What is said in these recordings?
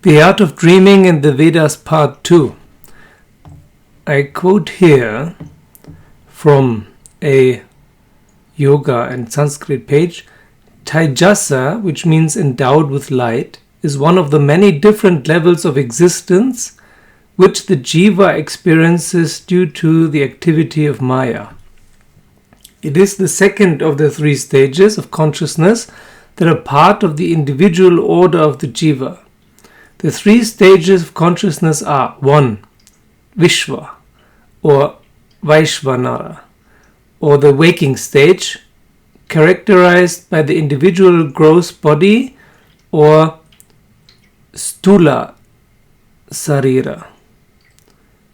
The Art of Dreaming in the Vedas Part 2. I quote here from a yoga and Sanskrit page. Taijasa, which means endowed with light, is one of the many different levels of existence which the Jiva experiences due to the activity of Maya. It is the second of the three stages of consciousness that are part of the individual order of the Jiva. The three stages of consciousness are 1. Vishva or Vaisvanara, or the waking stage, characterized by the individual gross body, or sthula-sarira.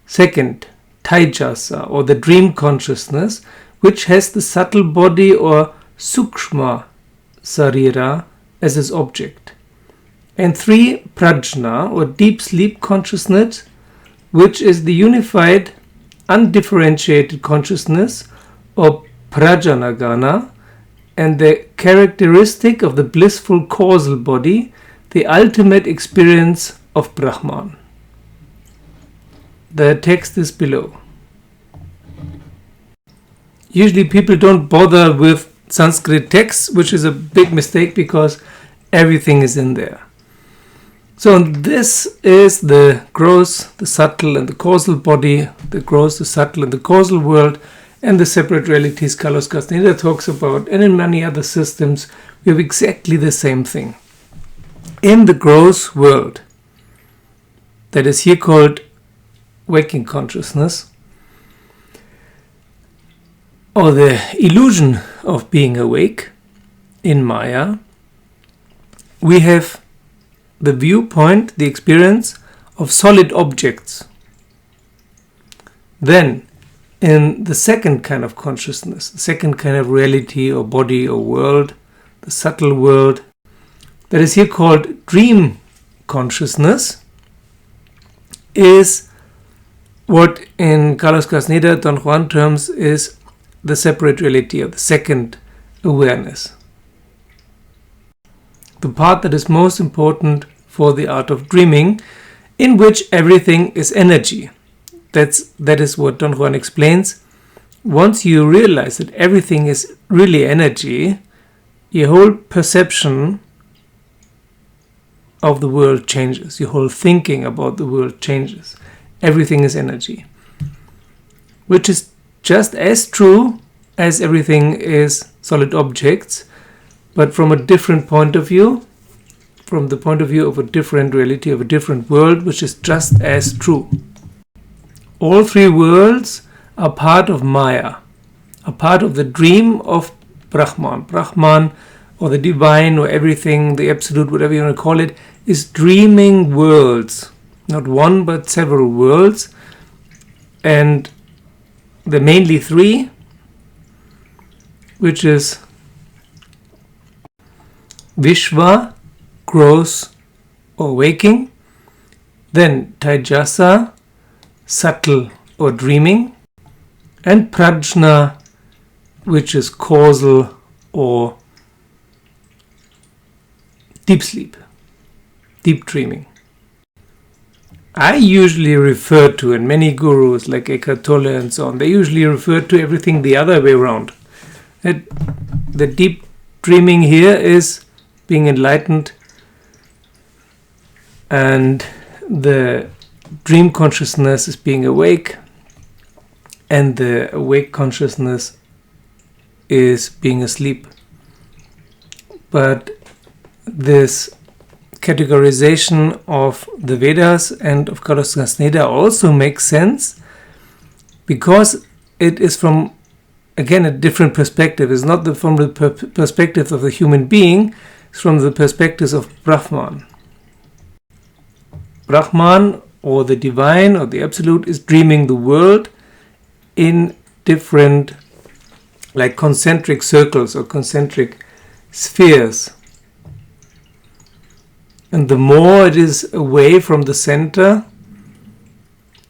Second, Taijasa, or the dream consciousness, which has the subtle body, or suksma-sarira, as its object. And 3, Prajna, or deep sleep consciousness, which is the unified, undifferentiated consciousness, or Prajanaaghana, and the characteristic of the blissful causal body, the ultimate experience of Brahman. The text is below. Usually people don't bother with Sanskrit texts, which is a big mistake because everything is in there. So this is the gross, the subtle and the causal body, the gross, the subtle and the causal world, and the separate realities Carlos Castaneda talks about, and in many other systems we have exactly the same thing. In the gross world, that is here called waking consciousness, or the illusion of being awake in Maya, we have the viewpoint, the experience of solid objects. Then, in the second kind of consciousness, the second kind of reality or body or world, the subtle world, that is here called dream consciousness, is what in Carlos Castaneda, Don Juan terms is the separate reality or the second awareness. The part that is most important for the art of dreaming, in which everything is energy. That is what Don Juan explains. Once you realize that everything is really energy, your whole perception of the world changes. Your whole thinking about the world changes. Everything is energy. Which is just as true as everything is solid objects, but from a different point of view, from the point of view of a different reality, of a different world, which is just as true. All three worlds are part of Maya, are part of the dream of Brahman. Brahman, or the divine, or everything, the absolute, whatever you want to call it, is dreaming worlds. Not one, but several worlds. And the mainly three, which is Vishva, gross or waking, then Taijasa, subtle or dreaming, and Prajna, which is causal or deep sleep, deep dreaming. I usually refer to, and many gurus like Eckhart Tolle and so on, they usually refer to everything the other way around. The deep dreaming here is being enlightened, and the dream consciousness is being awake, and the awake consciousness is being asleep. But this categorization of the Vedas and of Carlos Castaneda also makes sense because it is from, again, a different perspective. It's not from the perspective of the human being, it's from the perspective of Brahman. Brahman, or the divine, or the absolute, is dreaming the world in different, like concentric circles or concentric spheres. And the more it is away from the center,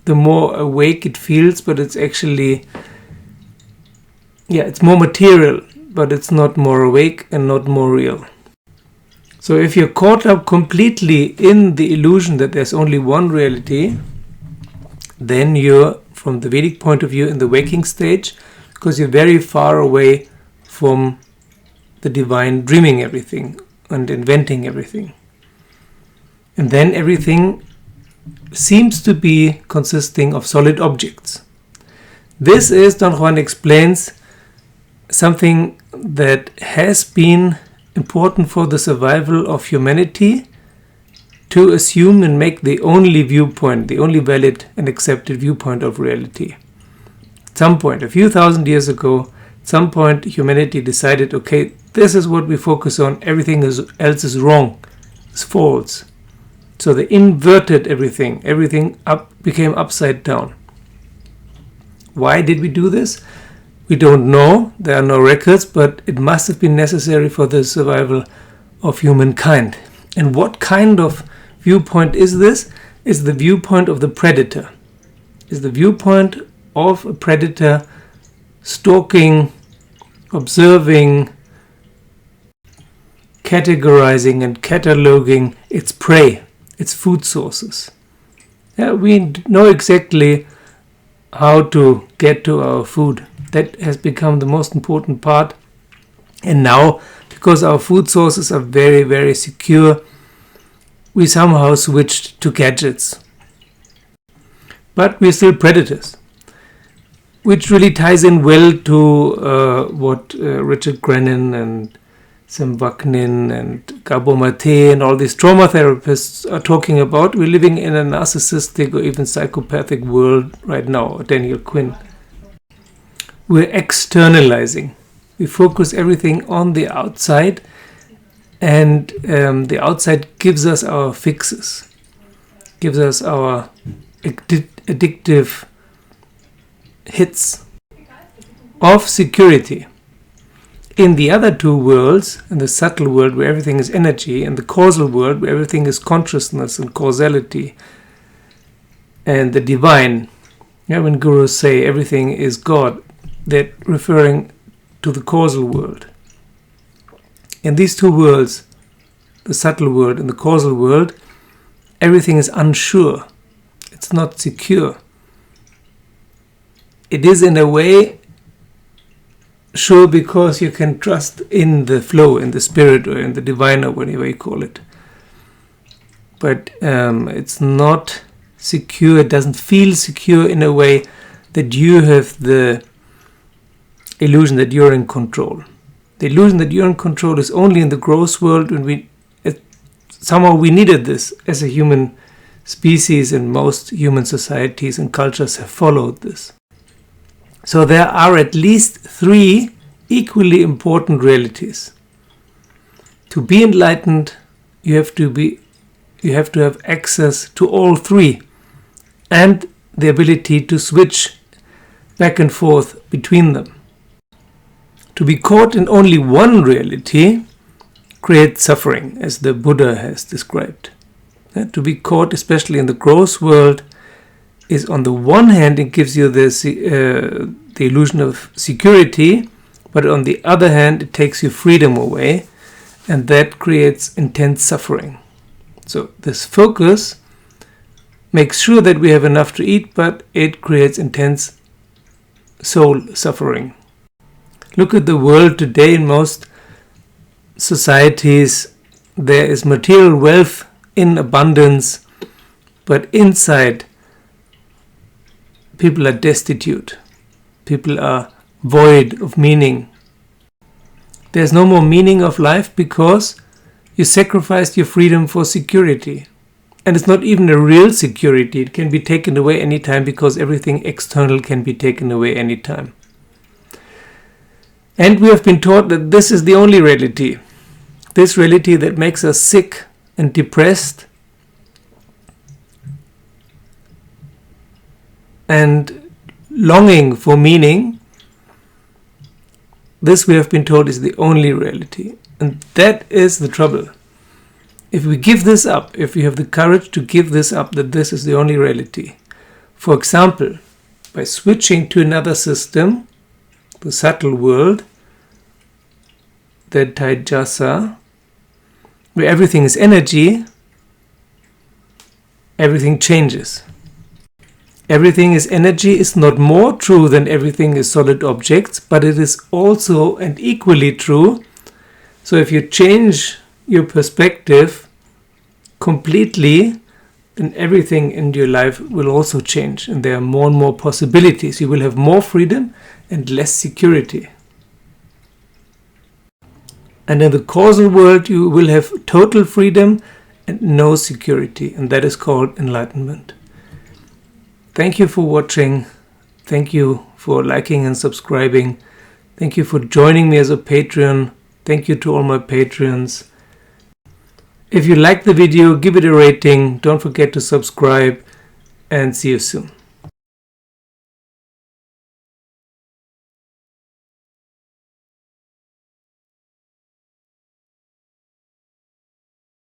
the more awake it feels, but it's actually, it's more material, but it's not more awake and not more real. So if you're caught up completely in the illusion that there's only one reality, then you're, from the Vedic point of view, in the waking stage, because you're very far away from the divine dreaming everything and inventing everything. And then everything seems to be consisting of solid objects. This is, Don Juan explains, something that has been important for the survival of humanity, to assume and make the only viewpoint, the only valid and accepted viewpoint of reality. At some point, a few thousand years ago, at some point humanity decided, okay, this is what we focus on, everything else is wrong, it's false. So they inverted everything became upside down. Why did we do this? We don't know, there are no records, but it must have been necessary for the survival of humankind. And what kind of viewpoint is this? It's the viewpoint of the predator. It's the viewpoint of a predator stalking, observing, categorizing and cataloging its prey, its food sources. Yeah, we know exactly how to get to our food. That has become the most important part. And now, because our food sources are very, very secure, we somehow switched to gadgets. But we're still predators, which really ties in well to what Richard Grennan and Sam Vaknin and Gabor Mate and all these trauma therapists are talking about. We're living in a narcissistic or even psychopathic world right now, Daniel Quinn. We're externalizing. We focus everything on the outside, and the outside gives us our fixes, gives us our addictive hits of security. In the other two worlds, in the subtle world where everything is energy, and the causal world where everything is consciousness and causality, and the divine, when gurus say everything is God, they're referring to the causal world. In these two worlds, the subtle world and the causal world, everything is unsure. It's not secure. It is in a way sure because you can trust in the flow, in the spirit, or in the divine, or whatever you call it. But it's not secure. It doesn't feel secure in a way that you have the illusion that you're in control. The illusion that you're in control is only in the gross world, and somehow we needed this as a human species, and most human societies and cultures have followed this. So there are at least three equally important realities. To be enlightened, you have to have access to all three, and the ability to switch back and forth between them. To be caught in only one reality creates suffering, as the Buddha has described. To be caught, especially in the gross world, is on the one hand, it gives you the illusion of security, but on the other hand, it takes your freedom away, and that creates intense suffering. So this focus makes sure that we have enough to eat, but it creates intense soul suffering. Look at the world today. In most societies, there is material wealth in abundance, but inside, people are destitute. People are void of meaning. There's no more meaning of life because you sacrificed your freedom for security. And it's not even a real security. It can be taken away anytime because everything external can be taken away anytime. And we have been taught that this is the only reality. This reality that makes us sick and depressed and longing for meaning. This, we have been told, is the only reality. And that is the trouble. If we give this up, if we have the courage to give this up, that this is the only reality. For example, by switching to another system, the subtle world, the Taijasa, where everything is energy, everything changes. Everything is energy is not more true than everything is solid objects, but it is also and equally true. So if you change your perspective completely, then everything in your life will also change, and there are more and more possibilities. You will have more freedom and less security. And in the causal world, you will have total freedom and no security, and that is called enlightenment. Thank you for watching. Thank you for liking and subscribing. Thank you for joining me as a Patreon. Thank you to all my patrons. If you liked the video, give it a rating. Don't forget to subscribe, and see you soon.